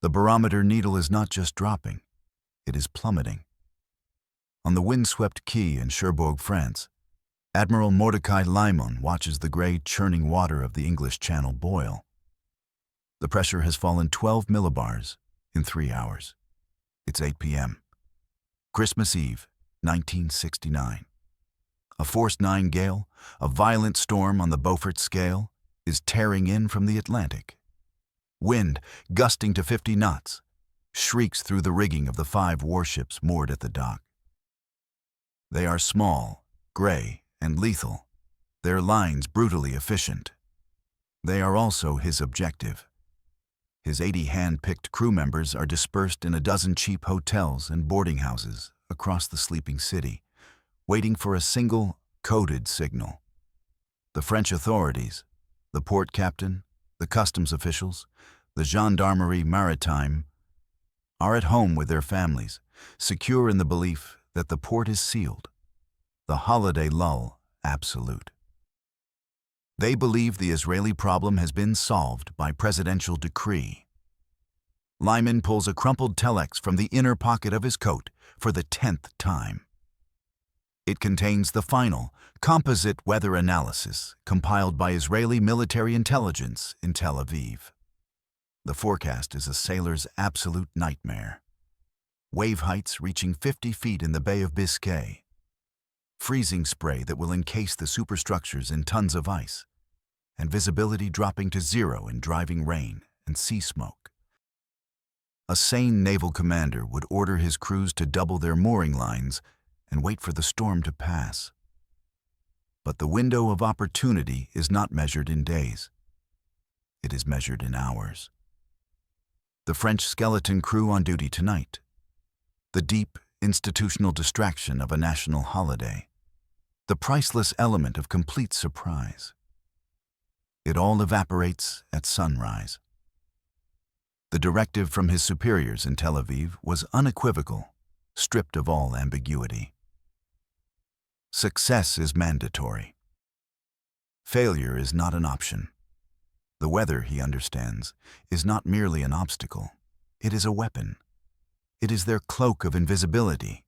The barometer needle is not just dropping, it is plummeting. On the windswept quay in Cherbourg, France, Admiral Mordecai Limon watches the gray, churning water of the English Channel boil. The pressure has fallen 12 millibars in 3 hours. It's 8 p.m. Christmas Eve, 1969. A force 9 gale, a violent storm on the Beaufort scale, is tearing in from the Atlantic. Wind, gusting to 50 knots, shrieks through the rigging of the 5 warships moored at the dock. They are small, gray, and lethal, their lines brutally efficient. They are also his objective. His 80 hand-picked crew members are dispersed in a dozen cheap hotels and boarding houses across the sleeping city, waiting for a single, coded signal. The French authorities, the port captain, the customs officials, the Gendarmerie Maritime, are at home with their families, secure in the belief that the port is sealed, the holiday lull absolute. They believe the Israeli problem has been solved by presidential decree. Lyman pulls a crumpled telex from the inner pocket of his coat for the 10th time. It contains the final, composite weather analysis compiled by Israeli military intelligence in Tel Aviv. The forecast is a sailor's absolute nightmare. Wave heights reaching 50 feet in the Bay of Biscay. Freezing spray that will encase the superstructures in tons of ice, and visibility dropping to 0 in driving rain and sea smoke. A sane naval commander would order his crews to double their mooring lines and wait for the storm to pass. But the window of opportunity is not measured in days. It is measured in hours. The French skeleton crew on duty tonight. The deep, institutional distraction of a national holiday. The priceless element of complete surprise. It all evaporates at sunrise. The directive from his superiors in Tel Aviv was unequivocal, stripped of all ambiguity. Success is mandatory. Failure is not an option. The weather, he understands, is not merely an obstacle. It is a weapon. It is their cloak of invisibility,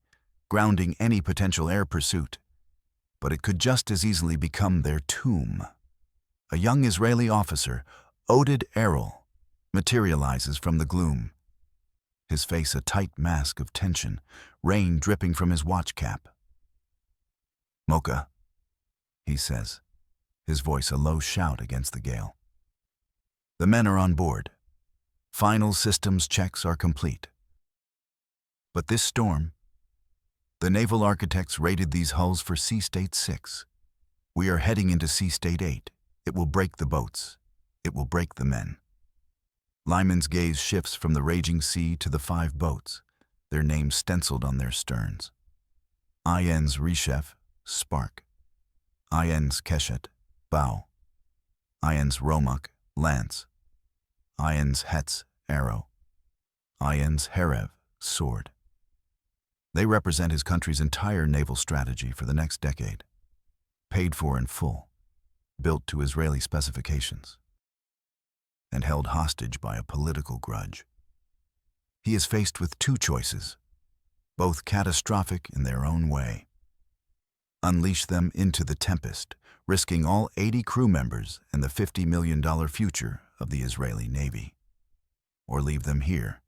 grounding any potential air pursuit. But it could just as easily become their tomb. A young Israeli officer, Oded Errol, materializes from the gloom. His face a tight mask of tension, rain dripping from his watch cap. "Mocha," he says, his voice a low shout against the gale. The men are on board. Final systems checks are complete. But this storm, the naval architects rated these hulls for Sea State 6. We are heading into Sea State 8. It will break the boats. It will break the men. Lyman's gaze shifts from the raging sea to the 5 boats, their names stenciled on their sterns. Ayen's Reshef, Spark. Ayen's Keshet, Bow. Ayen's Romuk, Lance. Ayen's Hetz, Arrow. Ayen's Herev, Sword. They represent his country's entire naval strategy for the next decade, paid for in full, built to Israeli specifications, and held hostage by a political grudge. He is faced with 2 choices, both catastrophic in their own way. Unleash them into the tempest, risking all 80 crew members and the $50 million future of the Israeli Navy. Or leave them here,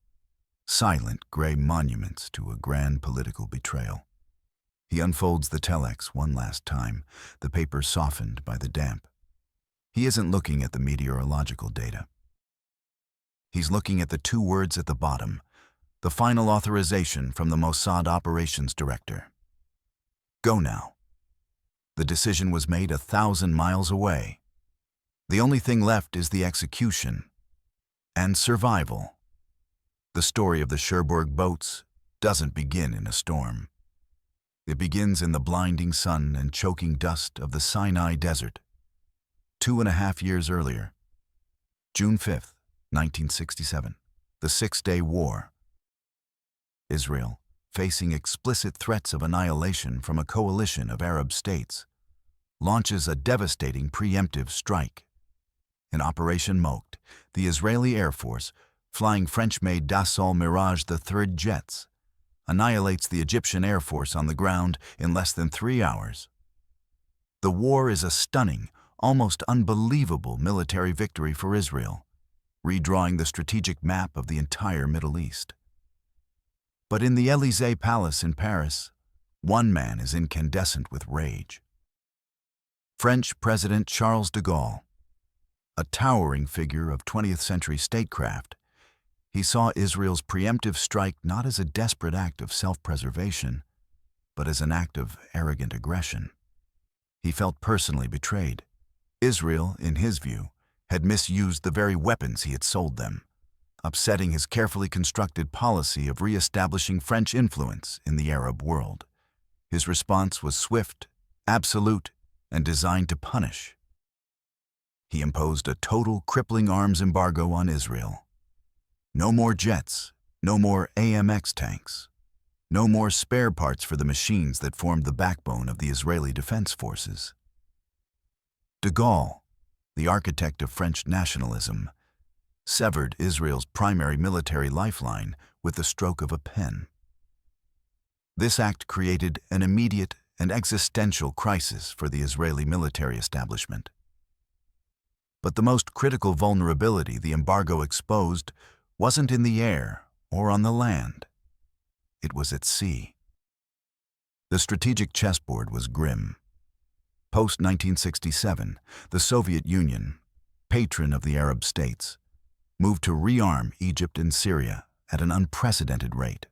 silent gray monuments to a grand political betrayal. He unfolds the telex one last time, the paper softened by the damp. He isn't looking at the meteorological data. He's looking at the 2 words at the bottom, the final authorization from the Mossad operations director. Go now. The decision was made 1,000 miles away. The only thing left is the execution and survival. The story of the Cherbourg boats doesn't begin in a storm. It begins in the blinding sun and choking dust of the Sinai Desert. 2.5 years earlier, June 5th, 1967, the Six-Day War. Israel, facing explicit threats of annihilation from a coalition of Arab states, launches a devastating preemptive strike. In Operation Mokt, the Israeli Air Force, flying French-made Dassault Mirage III jets, annihilates the Egyptian Air Force on the ground in less than 3 hours. The war is a stunning, almost unbelievable military victory for Israel, redrawing the strategic map of the entire Middle East. But in the Élysée Palace in Paris, one man is incandescent with rage. French President Charles de Gaulle, a towering figure of 20th century statecraft, he saw Israel's preemptive strike not as a desperate act of self-preservation, but as an act of arrogant aggression. He felt personally betrayed. Israel, in his view, had misused the very weapons he had sold them, upsetting his carefully constructed policy of re-establishing French influence in the Arab world. His response was swift, absolute, and designed to punish. He imposed a total crippling arms embargo on Israel. No more jets, no more AMX tanks, no more spare parts for the machines that formed the backbone of the Israeli Defense Forces. De Gaulle, the architect of French nationalism, severed Israel's primary military lifeline with the stroke of a pen. This act created an immediate and existential crisis for the Israeli military establishment. But the most critical vulnerability the embargo exposed wasn't in the air or on the land. It was at sea. The strategic chessboard was grim. Post-1967, the Soviet Union, patron of the Arab states, moved to rearm Egypt and Syria at an unprecedented rate.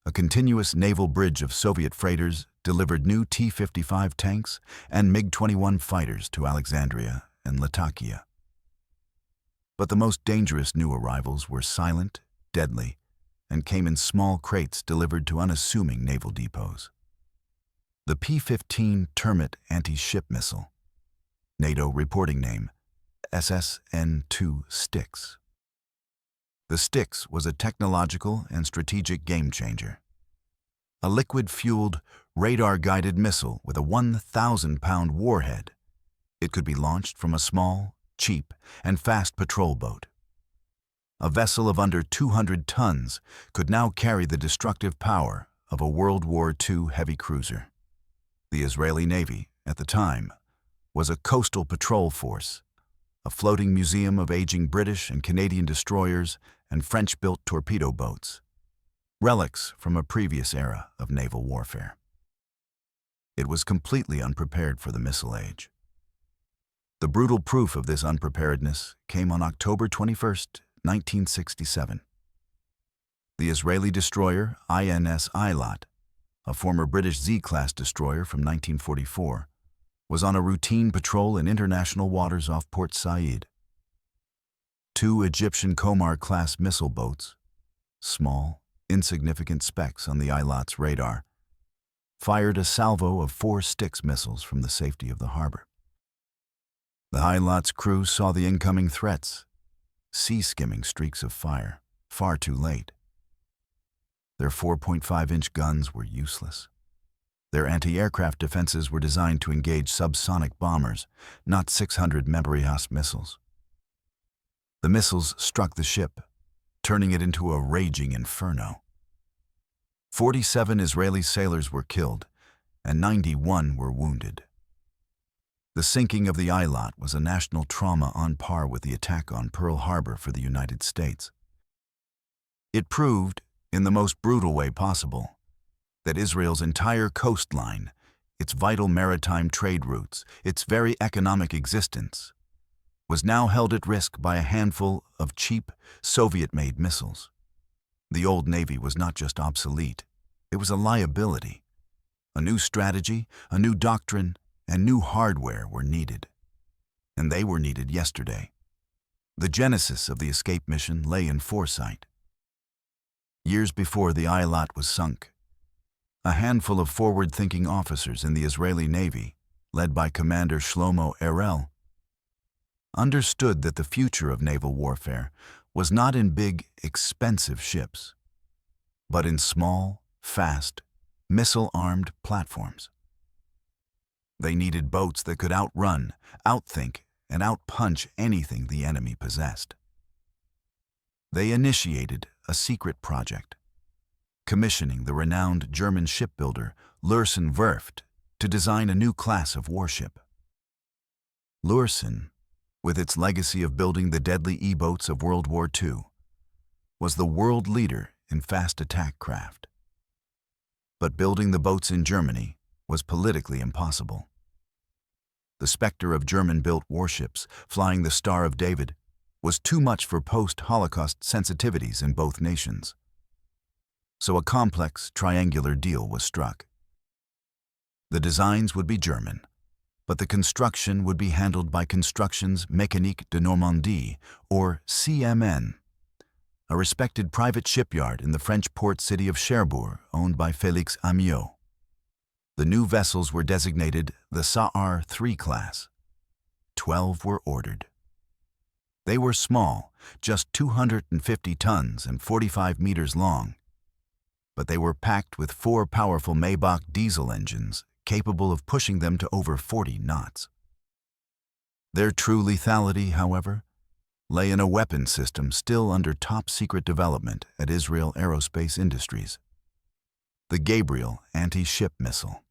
A continuous naval bridge of Soviet freighters delivered new T-55 tanks and MiG-21 fighters to Alexandria and Latakia. But the most dangerous new arrivals were silent, deadly, and came in small crates delivered to unassuming naval depots. The P-15 Termit anti-ship missile, NATO reporting name, SSN-2 Styx. The Styx was a technological and strategic game-changer. A liquid-fueled, radar-guided missile with a 1,000-pound warhead. It could be launched from a small, cheap, and fast patrol boat. A vessel of under 200 tons could now carry the destructive power of a World War II heavy cruiser. The Israeli Navy, at the time, was a coastal patrol force, a floating museum of aging British and Canadian destroyers and French-built torpedo boats, relics from a previous era of naval warfare. It was completely unprepared for the missile age. The brutal proof of this unpreparedness came on October 21, 1967. The Israeli destroyer INS Eilat, a former British Z-class destroyer from 1944, was on a routine patrol in international waters off Port Said. 2 Egyptian Komar-class missile boats, small, insignificant specks on the Eilat's radar, fired a salvo of 4 Styx missiles from the safety of the harbor. The Eilat's crew saw the incoming threats, sea-skimming streaks of fire, far too late. Their 4.5-inch guns were useless. Their anti-aircraft defenses were designed to engage subsonic bombers, not 600 Membrias missiles. The missiles struck the ship, turning it into a raging inferno. 47 Israeli sailors were killed, and 91 were wounded. The sinking of the Eilat was a national trauma on par with the attack on Pearl Harbor for the United States. It proved, in the most brutal way possible, that Israel's entire coastline, its vital maritime trade routes, its very economic existence, was now held at risk by a handful of cheap, Soviet-made missiles. The old Navy was not just obsolete, it was a liability. A new strategy, a new doctrine, and new hardware were needed. And they were needed yesterday. The genesis of the escape mission lay in foresight. Years before the Eilat was sunk, a handful of forward-thinking officers in the Israeli Navy, led by Commander Shlomo Erel, understood that the future of naval warfare was not in big, expensive ships, but in small, fast, missile-armed platforms. They needed boats that could outrun, outthink, and outpunch anything the enemy possessed. They initiated a secret project, commissioning the renowned German shipbuilder Lürssen Werft to design a new class of warship. Lürssen, with its legacy of building the deadly E-boats of World War II, was the world leader in fast attack craft. But building the boats in Germany was politically impossible. The specter of German-built warships flying the Star of David was too much for post-Holocaust sensitivities in both nations. So a complex, triangular deal was struck. The designs would be German, but the construction would be handled by Constructions Mécaniques de Normandie, or CMN, a respected private shipyard in the French port city of Cherbourg, owned by Félix Amiot. The new vessels were designated the Saar III class. 12 were ordered. They were small, just 250 tons and 45 meters long, but they were packed with 4 powerful Maybach diesel engines capable of pushing them to over 40 knots. Their true lethality, however, lay in a weapon system still under top-secret development at Israel Aerospace Industries: the Gabriel anti-ship missile.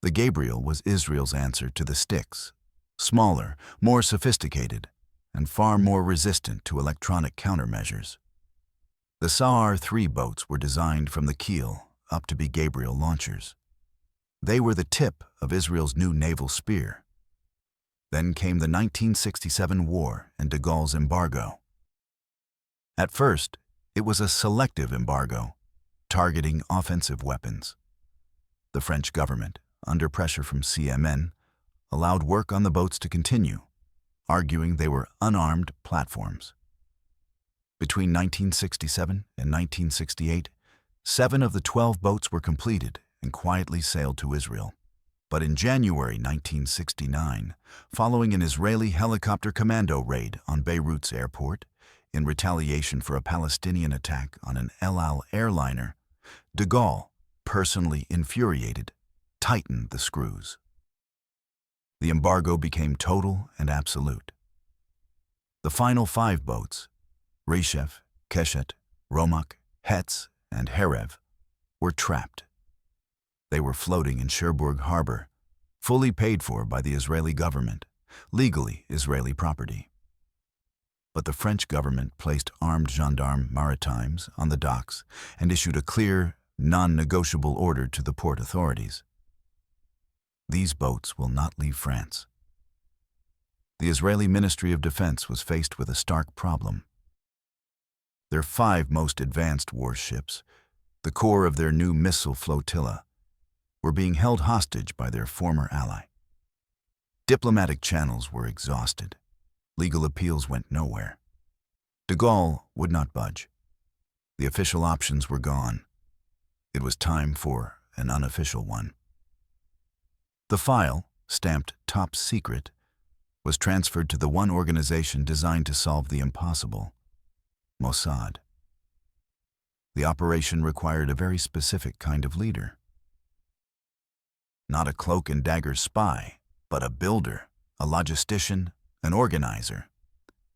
The Gabriel was Israel's answer to the Styx, smaller, more sophisticated, and far more resistant to electronic countermeasures. The Saar III boats were designed from the keel up to be Gabriel launchers. They were the tip of Israel's new naval spear. Then came the 1967 war and de Gaulle's embargo. At first, it was a selective embargo, targeting offensive weapons. The French government, under pressure from CMN, allowed work on the boats to continue, arguing they were unarmed platforms. Between 1967 and 1968, 7 of the 12 boats were completed and quietly sailed to Israel. But in January 1969, following an Israeli helicopter commando raid on Beirut's airport, in retaliation for a Palestinian attack on an El Al airliner, de Gaulle, personally infuriated, tightened the screws. The embargo became total and absolute. The final 5 boats, Reshef, Keshet, Romak, Hetz, and Herev, were trapped. They were floating in Cherbourg harbor, fully paid for by the Israeli government, legally Israeli property. But the French government placed armed gendarmes maritimes on the docks and issued a clear, non-negotiable order to the port authorities. These boats will not leave France. The Israeli Ministry of Defense was faced with a stark problem. Their 5 most advanced warships, the core of their new missile flotilla, were being held hostage by their former ally. Diplomatic channels were exhausted. Legal appeals went nowhere. De Gaulle would not budge. The official options were gone. It was time for an unofficial one. The file, stamped top secret, was transferred to the one organization designed to solve the impossible: Mossad. The operation required a very specific kind of leader. Not a cloak-and-dagger spy, but a builder, a logistician, an organizer,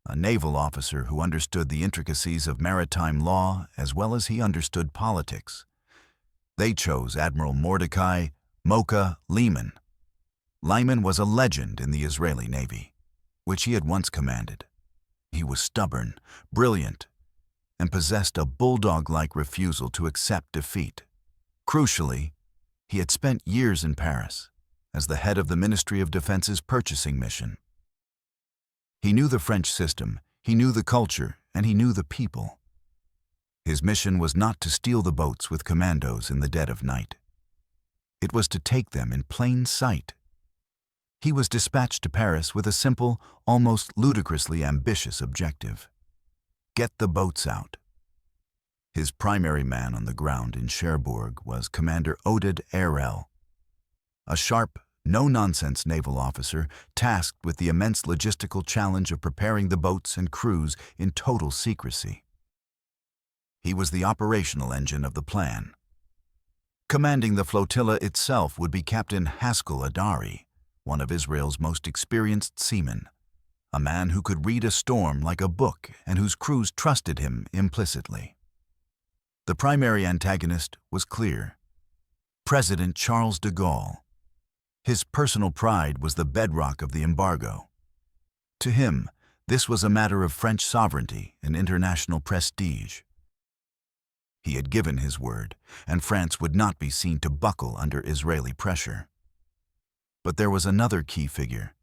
a naval officer who understood the intricacies of maritime law as well as he understood politics. They chose Admiral Mordecai Mocha Lehman. Lyman was a legend in the Israeli Navy, which he had once commanded. He was stubborn, brilliant, and possessed a bulldog-like refusal to accept defeat. Crucially, he had spent years in Paris as the head of the Ministry of Defense's purchasing mission. He knew the French system, he knew the culture, and he knew the people. His mission was not to steal the boats with commandos in the dead of night. It was to take them in plain sight. He was dispatched to Paris with a simple, almost ludicrously ambitious objective: get the boats out. His primary man on the ground in Cherbourg was Commander Oded Erel, a sharp, no-nonsense naval officer tasked with the immense logistical challenge of preparing the boats and crews in total secrecy. He was the operational engine of the plan. Commanding the flotilla itself would be Captain Haskell Adari, one of Israel's most experienced seamen, a man who could read a storm like a book and whose crews trusted him implicitly. The primary antagonist was clear: President Charles de Gaulle. His personal pride was the bedrock of the embargo. To him, this was a matter of French sovereignty and international prestige. He had given his word, and France would not be seen to buckle under Israeli pressure. But there was another key figure,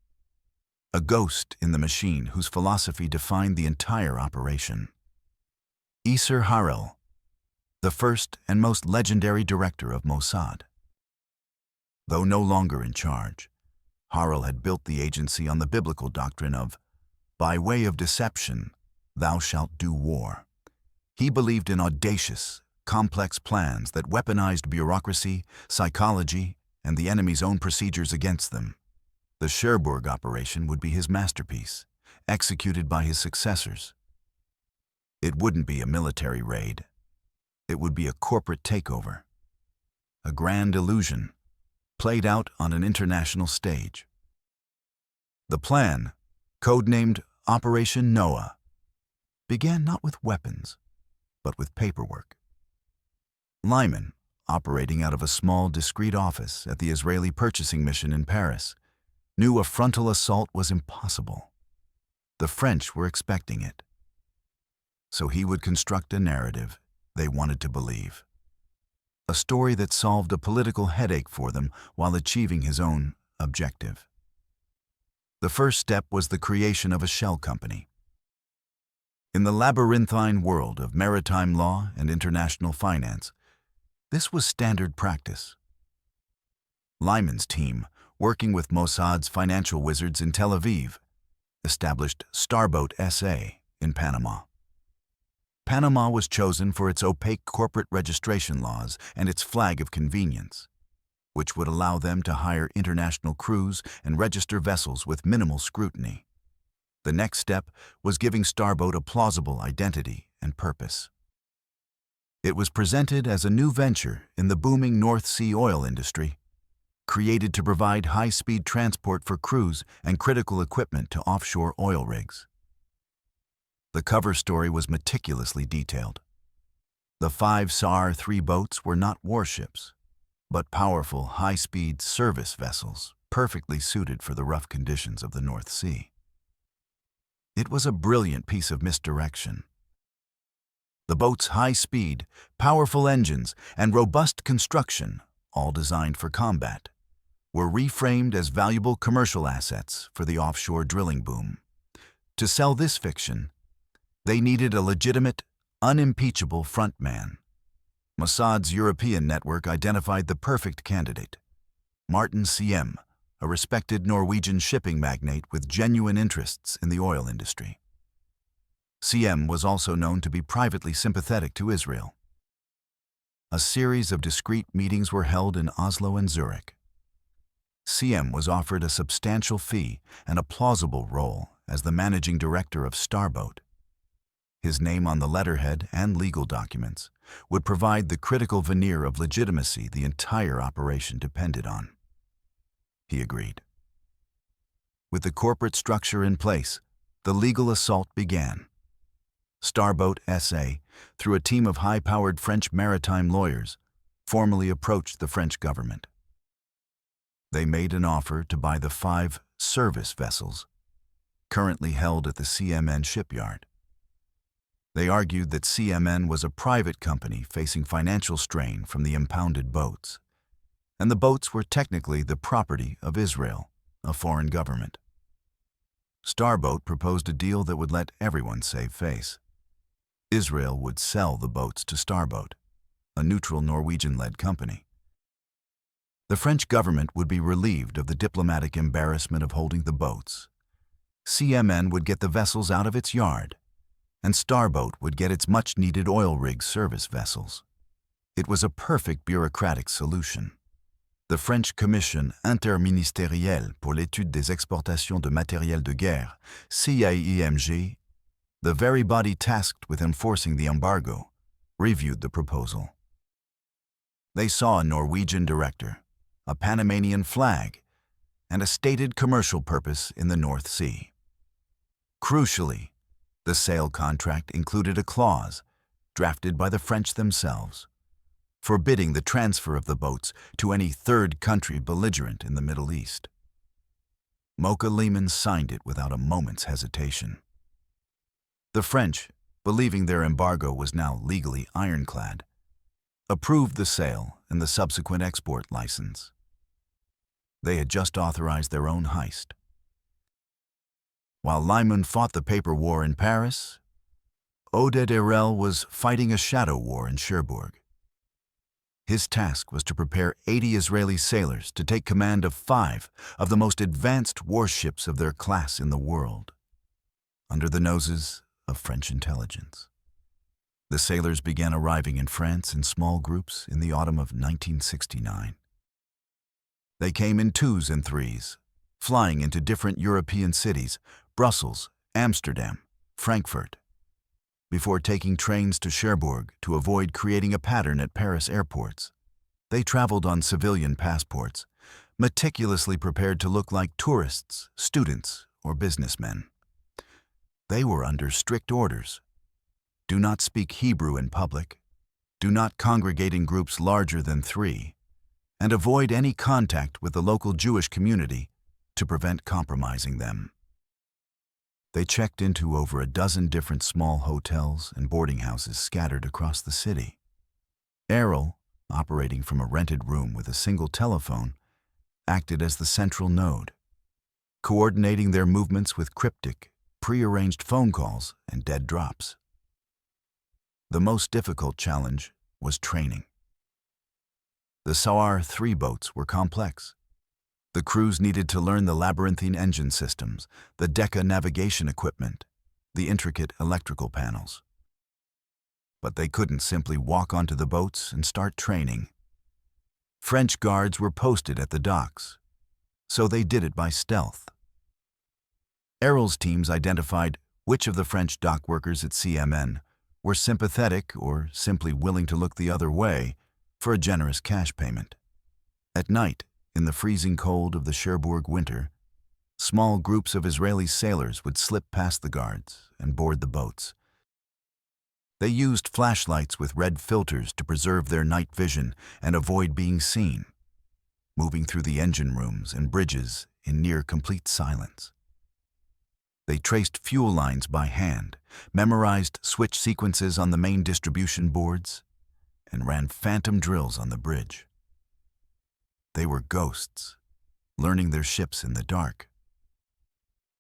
a ghost in the machine whose philosophy defined the entire operation. Yasser Harel, the first and most legendary director of Mossad. Though no longer in charge, Harel had built the agency on the biblical doctrine of, by way of deception, thou shalt do war. He believed in audacious, complex plans that weaponized bureaucracy, psychology, and the enemy's own procedures against them. The Cherbourg operation would be his masterpiece, executed by his successors. It wouldn't be a military raid. It would be a corporate takeover. A grand illusion, played out on an international stage. The plan, codenamed Operation Noah, began not with weapons, but with paperwork. Lyman, operating out of a small, discreet office at the Israeli purchasing mission in Paris, knew a frontal assault was impossible. The French were expecting it. So he would construct a narrative they wanted to believe. A story that solved a political headache for them while achieving his own objective. The first step was the creation of a shell company. In the labyrinthine world of maritime law and international finance, this was standard practice. Lyman's team, working with Mossad's financial wizards in Tel Aviv, established Starboat SA in Panama. Panama was chosen for its opaque corporate registration laws and its flag of convenience, which would allow them to hire international crews and register vessels with minimal scrutiny. The next step was giving Starboat a plausible identity and purpose. It was presented as a new venture in the booming North Sea oil industry, created to provide high-speed transport for crews and critical equipment to offshore oil rigs. The cover story was meticulously detailed. The 5 SAR-3 boats were not warships, but powerful, high-speed service vessels, perfectly suited for the rough conditions of the North Sea. It was a brilliant piece of misdirection. The boat's high speed, powerful engines, and robust construction, all designed for combat, were reframed as valuable commercial assets for the offshore drilling boom. To sell this fiction, they needed a legitimate, unimpeachable frontman. Mossad's European network identified the perfect candidate, Martin CM, a respected Norwegian shipping magnate with genuine interests in the oil industry. CM was also known to be privately sympathetic to Israel. A series of discreet meetings were held in Oslo and Zurich. CM was offered a substantial fee and a plausible role as the managing director of Starboat. His name on the letterhead and legal documents would provide the critical veneer of legitimacy the entire operation depended on. He agreed. With the corporate structure in place, the legal assault began. Starboat SA, through a team of high-powered French maritime lawyers, formally approached the French government. They made an offer to buy the 5 service vessels, currently held at the CMN shipyard. They argued that CMN was a private company facing financial strain from the impounded boats, and the boats were technically the property of Israel, a foreign government. Starboat proposed a deal that would let everyone save face. Israel would sell the boats to Starboat, a neutral Norwegian-led company. The French government would be relieved of the diplomatic embarrassment of holding the boats. CMN would get the vessels out of its yard, and Starboat would get its much-needed oil rig service vessels. It was a perfect bureaucratic solution. The French Commission interministérielle pour l'étude des exportations de matériel de guerre, CIEMG, the very body tasked with enforcing the embargo, reviewed the proposal. They saw a Norwegian director, a Panamanian flag, and a stated commercial purpose in the North Sea. Crucially, the sale contract included a clause, drafted by the French themselves, forbidding the transfer of the boats to any third country belligerent in the Middle East. Mocha Lehman signed it without a moment's hesitation. The French, believing their embargo was now legally ironclad, approved the sale and the subsequent export license. They had just authorized their own heist. While Lehman fought the paper war in Paris, Oded Erel was fighting a shadow war in Cherbourg. His task was to prepare 80 Israeli sailors to take command of 5 of the most advanced warships of their class in the world, under the noses of French intelligence. The sailors began arriving in France in small groups in the autumn of 1969. They came in 2s and 3s, flying into different European cities, Brussels, Amsterdam, Frankfurt, before taking trains to Cherbourg to avoid creating a pattern at Paris airports. They traveled on civilian passports, meticulously prepared to look like tourists, students, or businessmen. They were under strict orders. Do not speak Hebrew in public, do not congregate in groups larger than 3, and avoid any contact with the local Jewish community to prevent compromising them. They checked into over a dozen different small hotels and boarding houses scattered across the city. Errol, operating from a rented room with a single telephone, acted as the central node, coordinating their movements with cryptic, pre-arranged phone calls and dead drops. The most difficult challenge was training. The Sa'ar 3 boats were complex. The crews needed to learn the labyrinthine engine systems, the Decca navigation equipment, the intricate electrical panels. But they couldn't simply walk onto the boats and start training. French guards were posted at the docks, so they did it by stealth. Errol's teams identified which of the French dock workers at CMN were sympathetic or simply willing to look the other way for a generous cash payment. At night, in the freezing cold of the Cherbourg winter, small groups of Israeli sailors would slip past the guards and board the boats. They used flashlights with red filters to preserve their night vision and avoid being seen, moving through the engine rooms and bridges in near complete silence. They traced fuel lines by hand, memorized switch sequences on the main distribution boards, and ran phantom drills on the bridge. They were ghosts, learning their ships in the dark.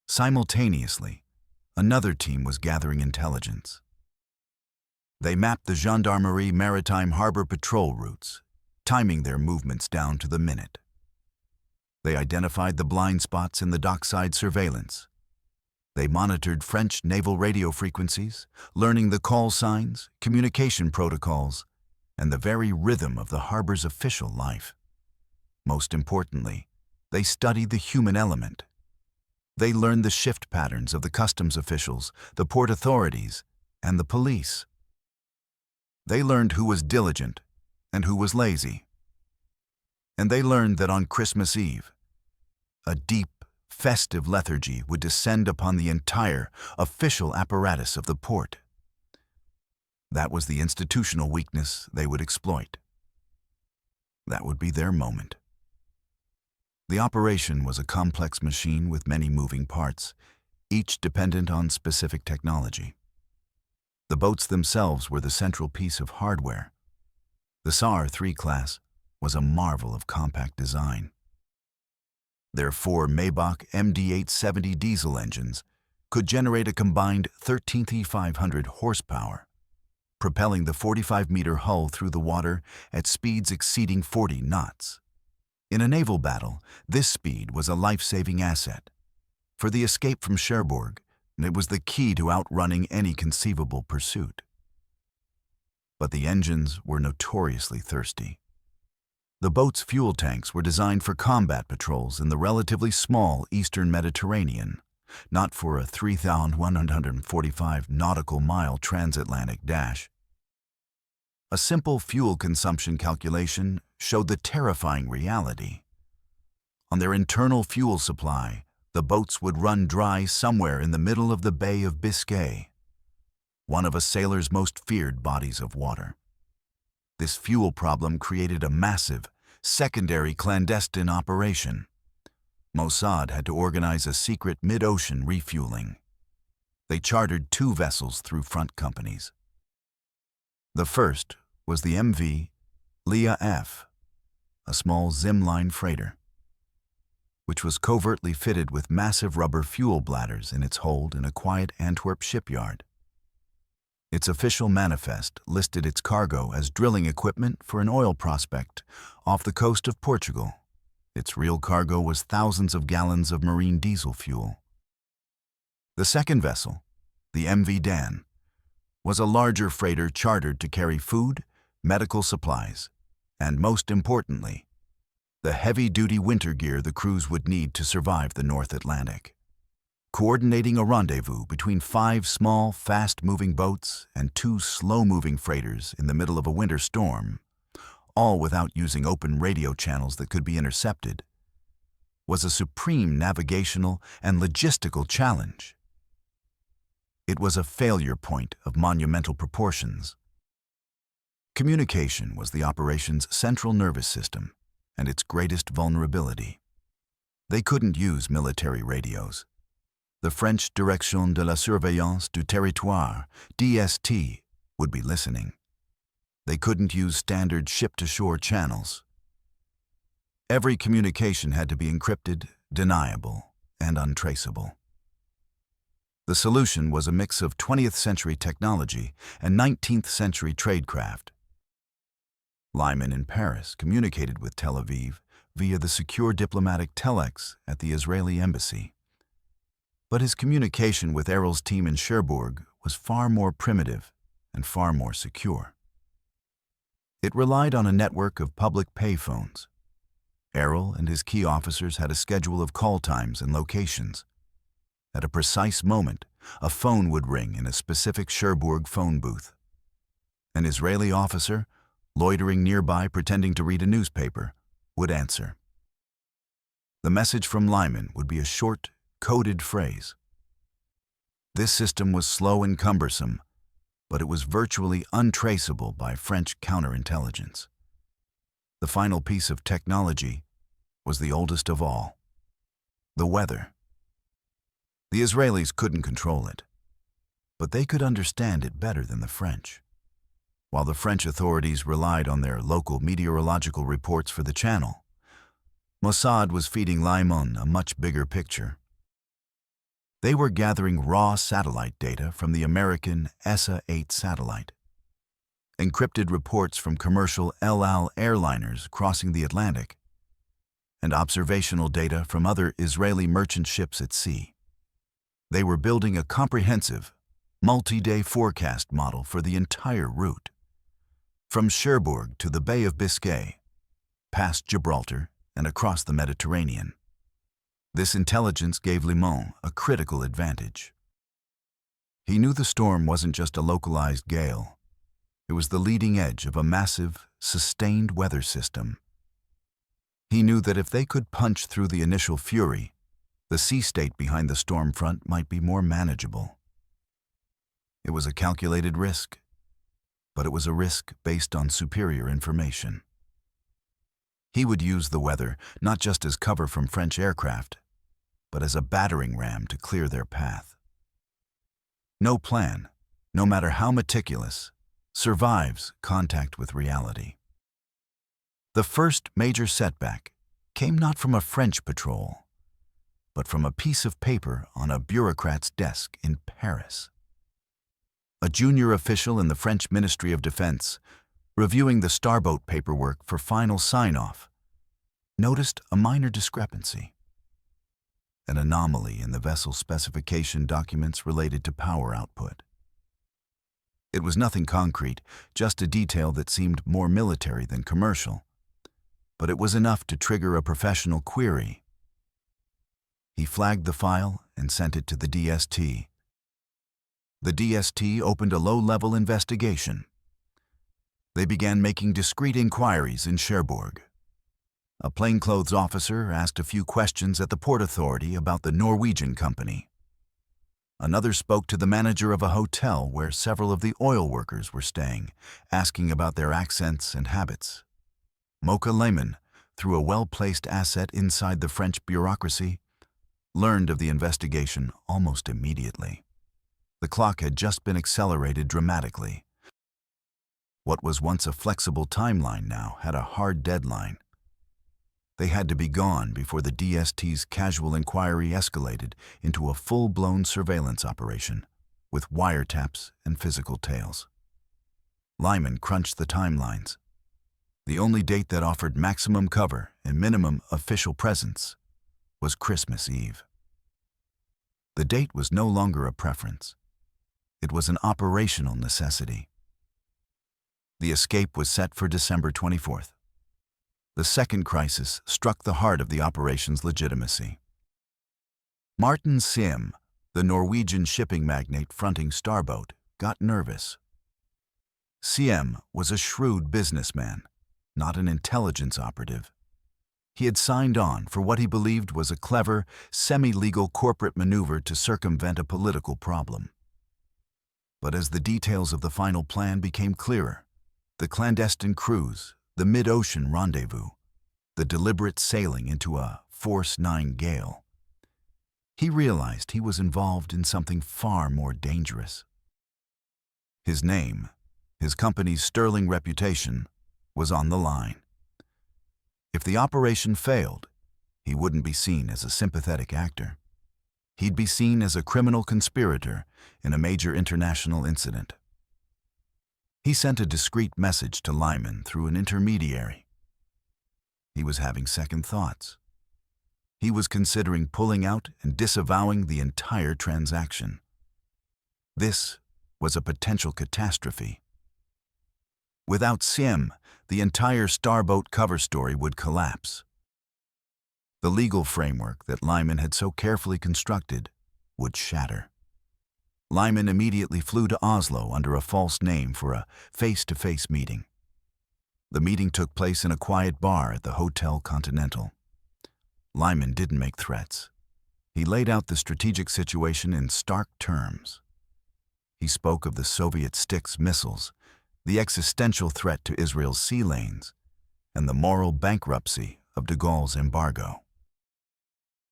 Simultaneously, another team was gathering intelligence. They mapped the Gendarmerie maritime harbor patrol routes, timing their movements down to the minute. They identified the blind spots in the dockside surveillance. They monitored French naval radio frequencies, learning the call signs, communication protocols, and the very rhythm of the harbor's official life. Most importantly, they studied the human element. They learned the shift patterns of the customs officials, the port authorities, and the police. They learned who was diligent and who was lazy. And they learned that on Christmas Eve, a deep, festive lethargy would descend upon the entire official apparatus of the port. That was the institutional weakness they would exploit. That would be their moment. The operation was a complex machine with many moving parts, each dependent on specific technology. The boats themselves were the central piece of hardware. The Sa'ar 3 class was a marvel of compact design. Their 4 Maybach MD-870 diesel engines could generate a combined 13,500 horsepower, propelling the 45-meter hull through the water at speeds exceeding 40 knots. In a naval battle, this speed was a life-saving asset. For the escape from Cherbourg, it was the key to outrunning any conceivable pursuit. But the engines were notoriously thirsty. The boat's fuel tanks were designed for combat patrols in the relatively small eastern Mediterranean, not for a 3,145 nautical mile transatlantic dash. A simple fuel consumption calculation showed the terrifying reality. On their internal fuel supply, The boats would run dry somewhere in the middle of the Bay of Biscay, one of a sailor's most feared bodies of water. This fuel problem created a massive, secondary clandestine operation. Mossad had to organize a secret mid-ocean refueling. They chartered 2 vessels through front companies. The first was the MV Leah F, a small Zimline freighter, which was covertly fitted with massive rubber fuel bladders in its hold in a quiet Antwerp shipyard. Its official manifest listed its cargo as drilling equipment for an oil prospect off the coast of Portugal. Its real cargo was thousands of gallons of marine diesel fuel. The second vessel, the MV Dan, was a larger freighter chartered to carry food, medical supplies, and most importantly, the heavy-duty winter gear the crews would need to survive the North Atlantic. Coordinating a rendezvous between 5 small, fast-moving boats and 2 slow-moving freighters in the middle of a winter storm, all without using open radio channels that could be intercepted, was a supreme navigational and logistical challenge. It was a failure point of monumental proportions. Communication was the operation's central nervous system and its greatest vulnerability. They couldn't use military radios. The French Direction de la Surveillance du Territoire, DST, would be listening. They couldn't use standard ship-to-shore channels. Every communication had to be encrypted, deniable, and untraceable. The solution was a mix of 20th-century technology and 19th-century tradecraft. Lyman in Paris communicated with Tel Aviv via the secure diplomatic telex at the Israeli embassy. But his communication with Errol's team in Cherbourg was far more primitive and far more secure. It relied on a network of public payphones. Errol and his key officers had a schedule of call times and locations. At a precise moment, a phone would ring in a specific Cherbourg phone booth. An Israeli officer, loitering nearby pretending to read a newspaper, would answer. The message from Lyman would be a short, coded phrase. This system was slow and cumbersome, but it was virtually untraceable by French counterintelligence. The final piece of technology was the oldest of all: the weather. The Israelis couldn't control it, but they could understand it better than the French. While the French authorities relied on their local meteorological reports for the channel, Mossad was feeding Lyman a much bigger picture. They were gathering raw satellite data from the American ESA-8 satellite, encrypted reports from commercial El Al airliners crossing the Atlantic, and observational data from other Israeli merchant ships at sea. They were building a comprehensive, multi-day forecast model for the entire route, from Cherbourg to the Bay of Biscay, past Gibraltar and across the Mediterranean. This intelligence gave Lyman a critical advantage. He knew the storm wasn't just a localized gale. It was the leading edge of a massive, sustained weather system. He knew that if they could punch through the initial fury, the sea state behind the storm front might be more manageable. It was a calculated risk, but it was a risk based on superior information. He would use the weather not just as cover from French aircraft, but as a battering ram to clear their path. No plan, no matter how meticulous, survives contact with reality. The first major setback came not from a French patrol, but from a piece of paper on a bureaucrat's desk in Paris. A junior official in the French Ministry of Defense, reviewing the starboat paperwork for final sign-off, noticed a minor discrepancy. An anomaly in the vessel specification documents related to power output. It was nothing concrete, just a detail that seemed more military than commercial, but it was enough to trigger a professional query. He flagged the file and sent it to the DST. The DST opened a low-level investigation. They began making discreet inquiries in Cherbourg. A plainclothes officer asked a few questions at the port authority about the Norwegian company. Another spoke to the manager of a hotel where several of the oil workers were staying, asking about their accents and habits. Mocha Lehman, through a well-placed asset inside the French bureaucracy, learned of the investigation almost immediately. The clock had just been accelerated dramatically. What was once a flexible timeline now had a hard deadline. They had to be gone before the DST's casual inquiry escalated into a full-blown surveillance operation, with wiretaps and physical tails. Lyman crunched the timelines. The only date that offered maximum cover and minimum official presence was Christmas Eve. The date was no longer a preference. It was an operational necessity. The escape was set for December 24th. The second crisis struck the heart of the operation's legitimacy. Martin Sim, the Norwegian shipping magnate fronting Starboat, got nervous. Sim was a shrewd businessman, not an intelligence operative. He had signed on for what he believed was a clever, semi-legal corporate maneuver to circumvent a political problem. But as the details of the final plan became clearer, the clandestine cruise, the mid-ocean rendezvous, the deliberate sailing into a Force 9 gale, he realized he was involved in something far more dangerous. His name, his company's sterling reputation, was on the line. If the operation failed, he wouldn't be seen as a sympathetic actor. He'd be seen as a criminal conspirator in a major international incident. He sent a discreet message to Lyman through an intermediary. He was having second thoughts. He was considering pulling out and disavowing the entire transaction. This was a potential catastrophe. Without Sim, the entire Starboat cover story would collapse. The legal framework that Lyman had so carefully constructed would shatter. Lyman immediately flew to Oslo under a false name for a face-to-face meeting. The meeting took place in a quiet bar at the Hotel Continental. Lyman didn't make threats. He laid out the strategic situation in stark terms. He spoke of the Soviet Styx missiles, the existential threat to Israel's sea lanes, and the moral bankruptcy of de Gaulle's embargo.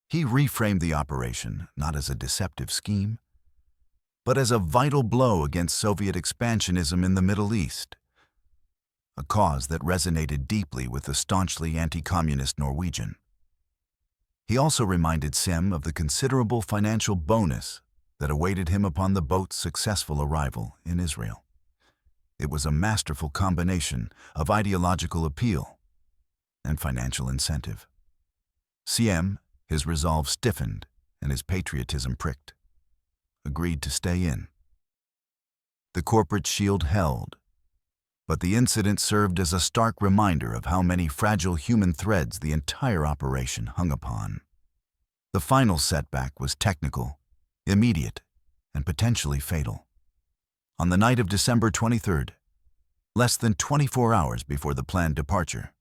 He reframed the operation not as a deceptive scheme, but as a vital blow against Soviet expansionism in the Middle East, a cause that resonated deeply with the staunchly anti-communist Norwegian. He also reminded Sim of the considerable financial bonus that awaited him upon the boat's successful arrival in Israel. It was a masterful combination of ideological appeal and financial incentive. Sim, his resolve stiffened and his patriotism pricked, agreed to stay in. The corporate shield held, but the incident served as a stark reminder of how many fragile human threads the entire operation hung upon. The final setback was technical, immediate, and potentially fatal. On the night of December 23rd, less than 24 hours before the planned departure,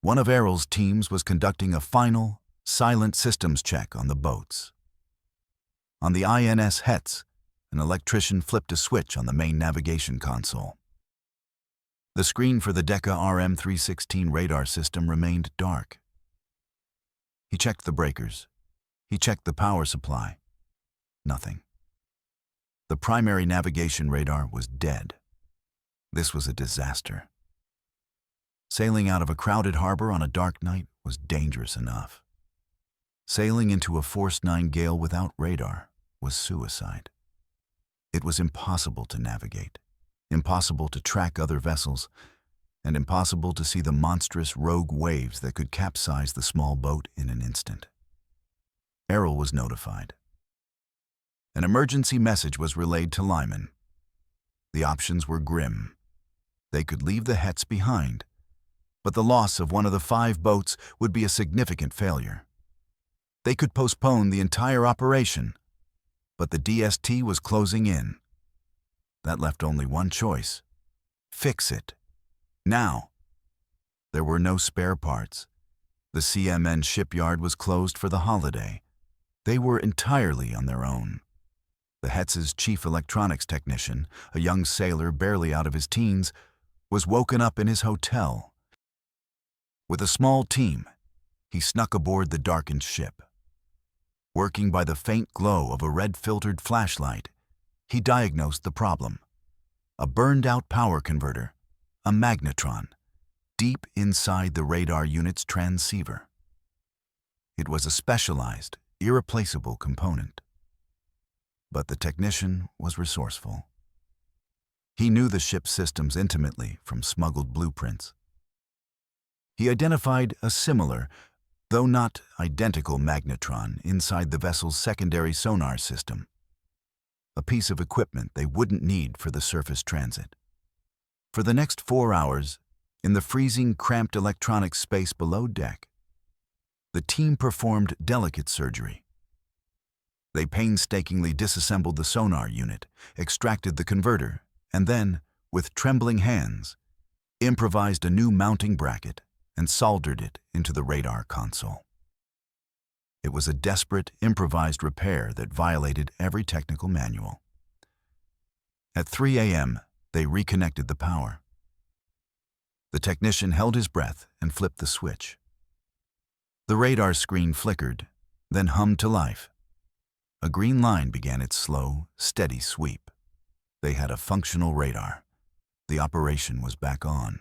one of Errol's teams was conducting a final, silent systems check on the boats. On the INS Hetz, an electrician flipped a switch on the main navigation console. The screen for the Decca RM-316 radar system remained dark. He checked the breakers. He checked the power supply. Nothing. The primary navigation radar was dead. This was a disaster. Sailing out of a crowded harbor on a dark night was dangerous enough. Sailing into a Force 9 gale without radar was suicide. It was impossible to navigate, impossible to track other vessels, and impossible to see the monstrous rogue waves that could capsize the small boat in an instant. Errol was notified. An emergency message was relayed to Lyman. The options were grim. They could leave the Hetz behind, but the loss of one of the 5 boats would be a significant failure. They could postpone the entire operation, but the DST was closing in. That left only one choice: fix it. Now. There were no spare parts. The CMN shipyard was closed for the holiday. They were entirely on their own. The Hetz's chief electronics technician, a young sailor barely out of his teens, was woken up in his hotel. With a small team, he snuck aboard the darkened ship. Working by the faint glow of a red-filtered flashlight, he diagnosed the problem. A burned-out power converter, a magnetron, deep inside the radar unit's transceiver. It was a specialized, irreplaceable component. But the technician was resourceful. He knew the ship's systems intimately from smuggled blueprints. He identified a similar, though not identical magnetron inside the vessel's secondary sonar system, a piece of equipment they wouldn't need for the surface transit. For the next 4 hours, in the freezing, cramped electronic space below deck, the team performed delicate surgery. They painstakingly disassembled the sonar unit, extracted the converter, and then, with trembling hands, improvised a new mounting bracket and soldered it into the radar console. It was a desperate, improvised repair that violated every technical manual. At 3 a.m., they reconnected the power. The technician held his breath and flipped the switch. The radar screen flickered, then hummed to life. A green line began its slow, steady sweep. They had a functional radar. The operation was back on.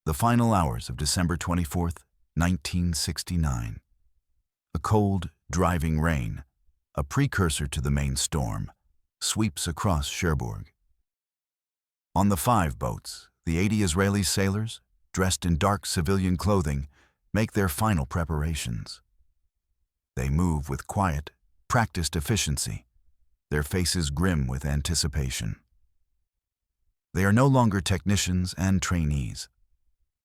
The final hours of December 24th, 1969. A cold, driving rain, a precursor to the main storm, sweeps across Cherbourg. On the 5 boats, the 80 Israeli sailors, dressed in dark civilian clothing, make their final preparations. They move with quiet, practiced efficiency, their faces grim with anticipation. They are no longer technicians and trainees.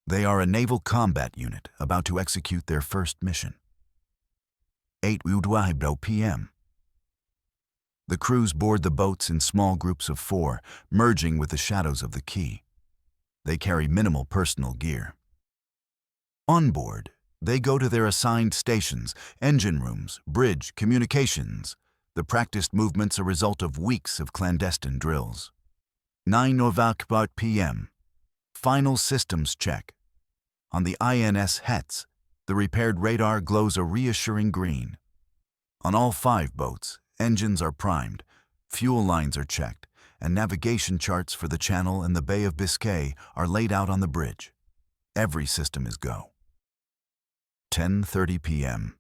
They are a naval combat unit about to execute their first mission. 8:00 p.m. The crews board the boats in small groups of 4, merging with the shadows of the quay. They carry minimal personal gear. On board, they go to their assigned stations, engine rooms, bridge, communications. The practiced movements a result of weeks of clandestine drills. 9:00 p.m. Final systems check. On the INS Hetz, the repaired radar glows a reassuring green. On all 5 boats, engines are primed, fuel lines are checked, and navigation charts for the Channel and the Bay of Biscay are laid out on the bridge. Every system is go. 10:30 p.m.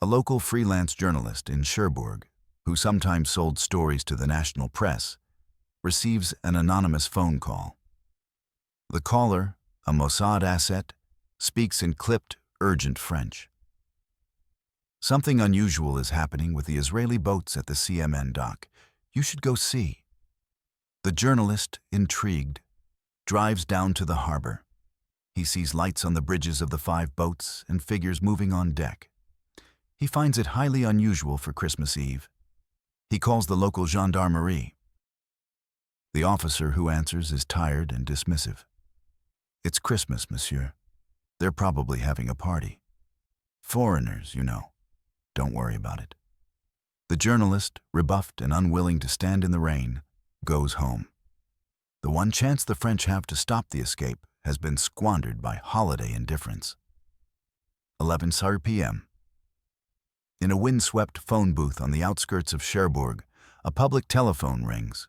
A local freelance journalist in Cherbourg, who sometimes sold stories to the national press, receives an anonymous phone call. The caller, a Mossad asset, speaks in clipped, urgent French. Something unusual is happening with the Israeli boats at the CMN dock. You should go see. The journalist, intrigued, drives down to the harbor. He sees lights on the bridges of the 5 boats and figures moving on deck. He finds it highly unusual for Christmas Eve. He calls the local gendarmerie. The officer who answers is tired and dismissive. "It's Christmas, monsieur. They're probably having a party. Foreigners, you know. Don't worry about it." The journalist, rebuffed and unwilling to stand in the rain, goes home. The one chance the French have to stop the escape has been squandered by holiday indifference. 11:00 p.m. In a windswept phone booth on the outskirts of Cherbourg, a public telephone rings.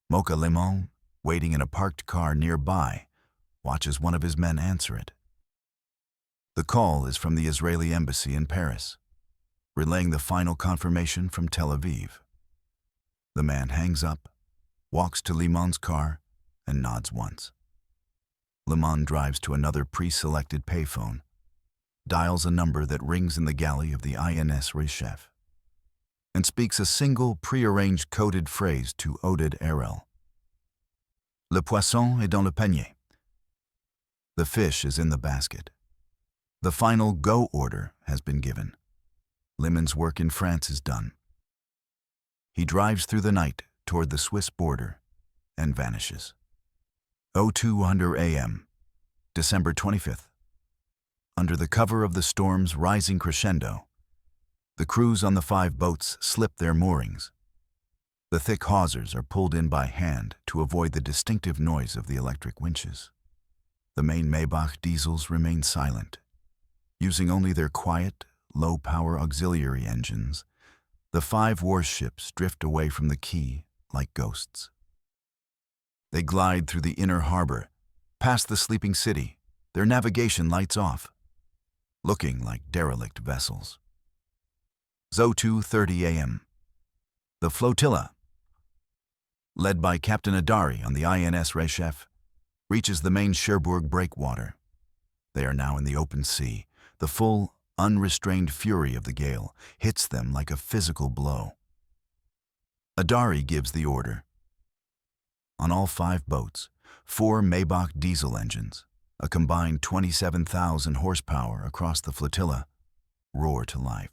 Mocha Limon, waiting in a parked car nearby, watches one of his men answer it. The call is from the Israeli embassy in Paris, relaying the final confirmation from Tel Aviv. The man hangs up, walks to Limon's car, and nods once. Limon drives to another pre-selected payphone, dials a number that rings in the galley of the INS Rechef, and speaks a single pre-arranged coded phrase to Oded Erel. "Le poisson est dans le panier." The fish is in the basket. The final go order has been given. Limon's work in France is done. He drives through the night toward the Swiss border and vanishes. 0200 a.m., December 25th. Under the cover of the storm's rising crescendo, the crews on the 5 boats slip their moorings. The thick hawsers are pulled in by hand to avoid the distinctive noise of the electric winches. The main Maybach diesels remain silent. Using only their quiet, low-power auxiliary engines, the 5 warships drift away from the quay like ghosts. They glide through the inner harbor, past the sleeping city, their navigation lights off, looking like derelict vessels. 02:30 a.m. The flotilla, led by Captain Adari on the INS Reshef, reaches the main Cherbourg breakwater. They are now in the open sea. The full, unrestrained fury of the gale hits them like a physical blow. Adari gives the order. On all 5 boats, 4 Maybach diesel engines, a combined 27,000 horsepower across the flotilla, roar to life.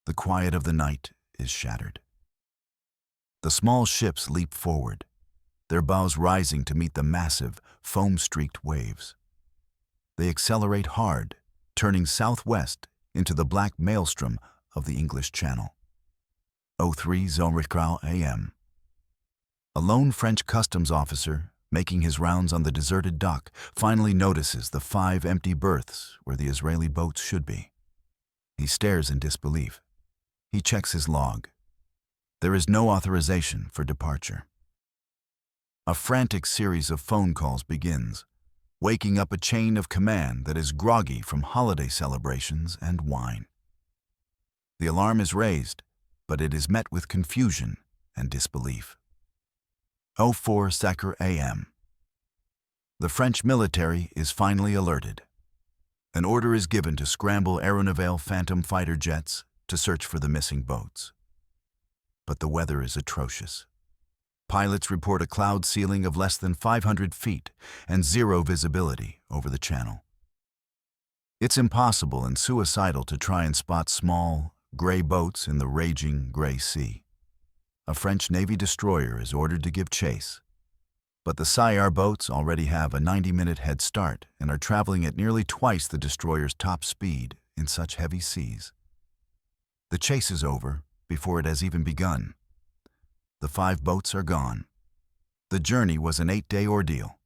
The quiet of the night is shattered. The small ships leap forward, their bows rising to meet the massive, foam-streaked waves. They accelerate hard, turning southwest into the black maelstrom of the English Channel. 03:00 a.m. A lone French customs officer, making his rounds on the deserted dock, finally notices the 5 empty berths where the Israeli boats should be. He stares in disbelief. He checks his log. There is no authorization for departure. A frantic series of phone calls begins, waking up a chain of command that is groggy from holiday celebrations and wine. The alarm is raised, but it is met with confusion and disbelief. 04:00 a.m. The French military is finally alerted. An order is given to scramble Aeronavale Phantom fighter jets to search for the missing boats. But the weather is atrocious. Pilots report a cloud ceiling of less than 500 feet and 0 visibility over the channel. It's impossible and suicidal to try and spot small, gray boats in the raging gray sea. A French Navy destroyer is ordered to give chase, but the Sayar boats already have a 90-minute head start and are traveling at nearly twice the destroyer's top speed in such heavy seas. The chase is over before it has even begun. The 5 boats are gone. The journey was an 8-day ordeal,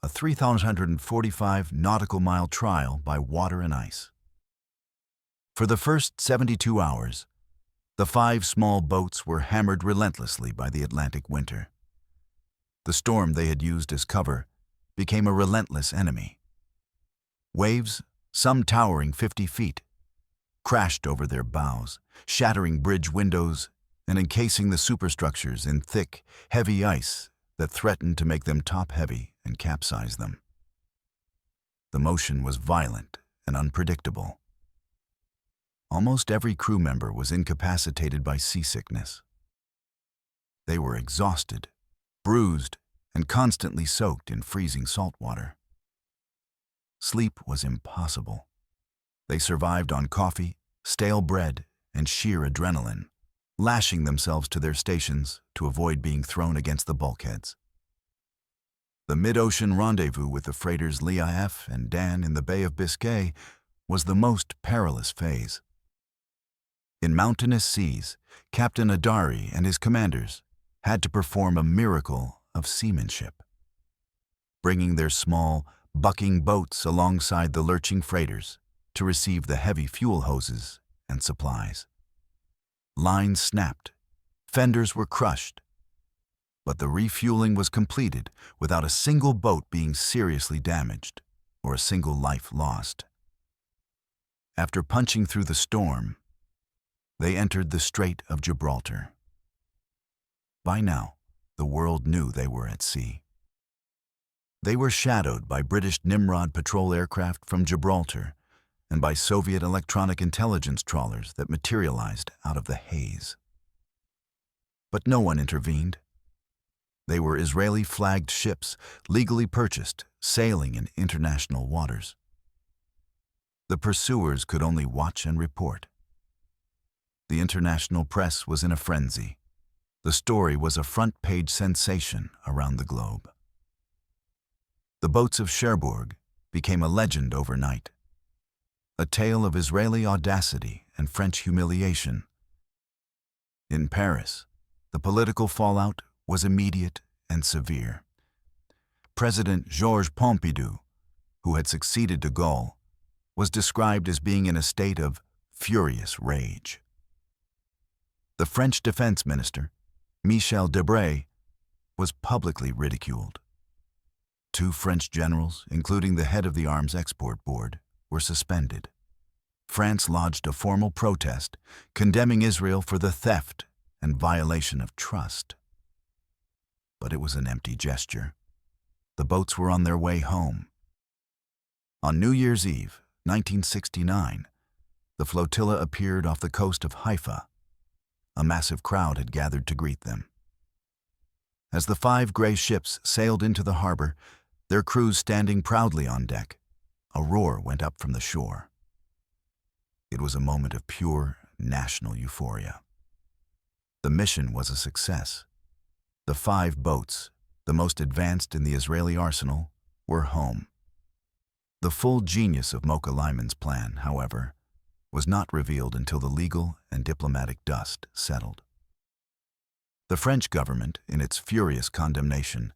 a 3,145 nautical mile trial by water and ice. For the first 72 hours, the 5 small boats were hammered relentlessly by the Atlantic winter. The storm they had used as cover became a relentless enemy. Waves, some towering 50 feet, crashed over their bows, shattering bridge windows and encasing the superstructures in thick, heavy ice that threatened to make them top-heavy and capsize them. The motion was violent and unpredictable. Almost every crew member was incapacitated by seasickness. They were exhausted, bruised, and constantly soaked in freezing salt water. Sleep was impossible. They survived on coffee, stale bread, and sheer adrenaline, lashing themselves to their stations to avoid being thrown against the bulkheads. The mid-ocean rendezvous with the freighters Leah F. and Dan in the Bay of Biscay was the most perilous phase. In mountainous seas, Captain Adari and his commanders had to perform a miracle of seamanship, bringing their small, bucking boats alongside the lurching freighters to receive the heavy fuel hoses and supplies. Lines snapped, fenders were crushed, but the refueling was completed without a single boat being seriously damaged or a single life lost. After punching through the storm, they entered the Strait of Gibraltar. By now, the world knew they were at sea. They were shadowed by British Nimrod patrol aircraft from Gibraltar and by Soviet electronic intelligence trawlers that materialized out of the haze. But no one intervened. They were Israeli-flagged ships, legally purchased, sailing in international waters. The pursuers could only watch and report. The international press was in a frenzy. The story was a front-page sensation around the globe. The boats of Cherbourg became a legend overnight, a tale of Israeli audacity and French humiliation. In Paris, the political fallout was immediate and severe. President Georges Pompidou, who had succeeded de Gaulle, was described as being in a state of furious rage. The French defense minister, Michel Debré, was publicly ridiculed. 2 French generals, including the head of the Arms Export Board, were suspended. France lodged a formal protest condemning Israel for the theft and violation of trust. But it was an empty gesture. The boats were on their way home. On New Year's Eve, 1969, the flotilla appeared off the coast of Haifa. A massive crowd had gathered to greet them. As the 5 gray ships sailed into the harbor, their crews standing proudly on deck, a roar went up from the shore. It was a moment of pure national euphoria. The mission was a success. The 5 boats, the most advanced in the Israeli arsenal, were home. The full genius of Mocha Lyman's plan, however, was not revealed until the legal and diplomatic dust settled. The French government, in its furious condemnation,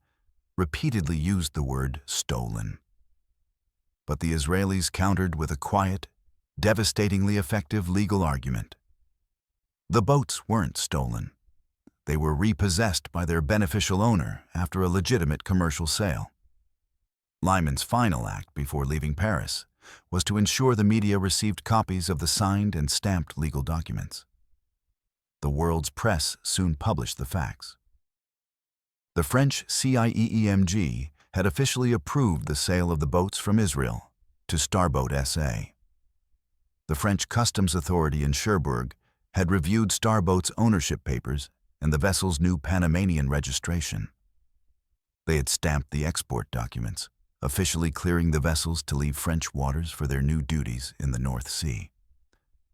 repeatedly used the word stolen. But the Israelis countered with a quiet, devastatingly effective legal argument. The boats weren't stolen. They were repossessed by their beneficial owner after a legitimate commercial sale. Lyman's final act before leaving Paris was to ensure the media received copies of the signed and stamped legal documents. The world's press soon published the facts. The French CIEEMG had officially approved the sale of the boats from Israel to Starboat SA. The French Customs Authority in Cherbourg had reviewed Starboat's ownership papers and the vessel's new Panamanian registration. They had stamped the export documents, officially clearing the vessels to leave French waters for their new duties in the North Sea.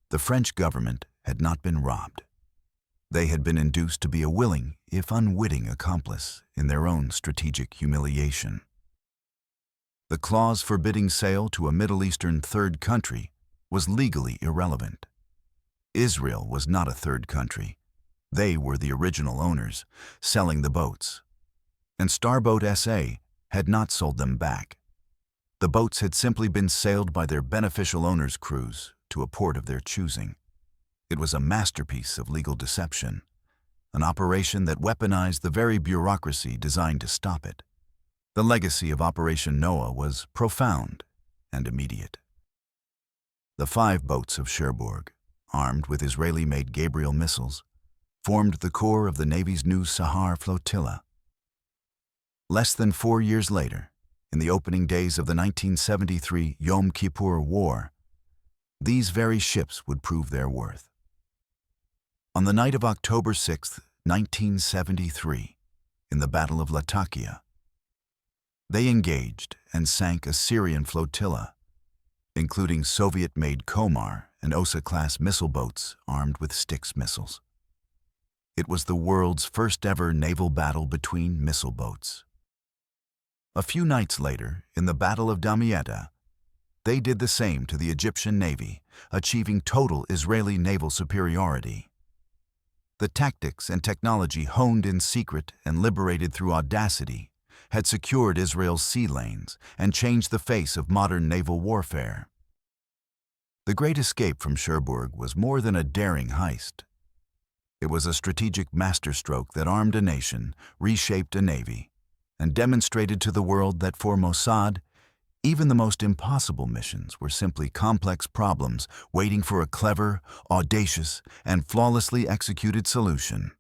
The French government had not been robbed. They had been induced to be a willing, if unwitting, accomplice in their own strategic humiliation. The clause forbidding sale to a Middle Eastern third country was legally irrelevant. Israel was not a third country. They were the original owners, selling the boats. And Starboat SA had not sold them back. The boats had simply been sailed by their beneficial owners' crews to a port of their choosing. It was a masterpiece of legal deception, an operation that weaponized the very bureaucracy designed to stop it. The legacy of Operation Noah was profound and immediate. The 5 boats of Cherbourg, armed with Israeli-made Gabriel missiles, formed the core of the Navy's new Sahar flotilla. Less than 4 years later, in the opening days of the 1973 Yom Kippur War, these very ships would prove their worth. On the night of October 6, 1973, in the Battle of Latakia, they engaged and sank a Syrian flotilla, including Soviet-made Komar and Osa-class missile boats armed with Styx missiles. It was the world's first-ever naval battle between missile boats. A few nights later, in the Battle of Damietta, they did the same to the Egyptian Navy, achieving total Israeli naval superiority. The tactics and technology honed in secret and liberated through audacity had secured Israel's sea lanes and changed the face of modern naval warfare. The Great Escape from Cherbourg was more than a daring heist. It was a strategic masterstroke that armed a nation, reshaped a navy, and demonstrated to the world that for Mossad, even the most impossible missions were simply complex problems waiting for a clever, audacious, and flawlessly executed solution.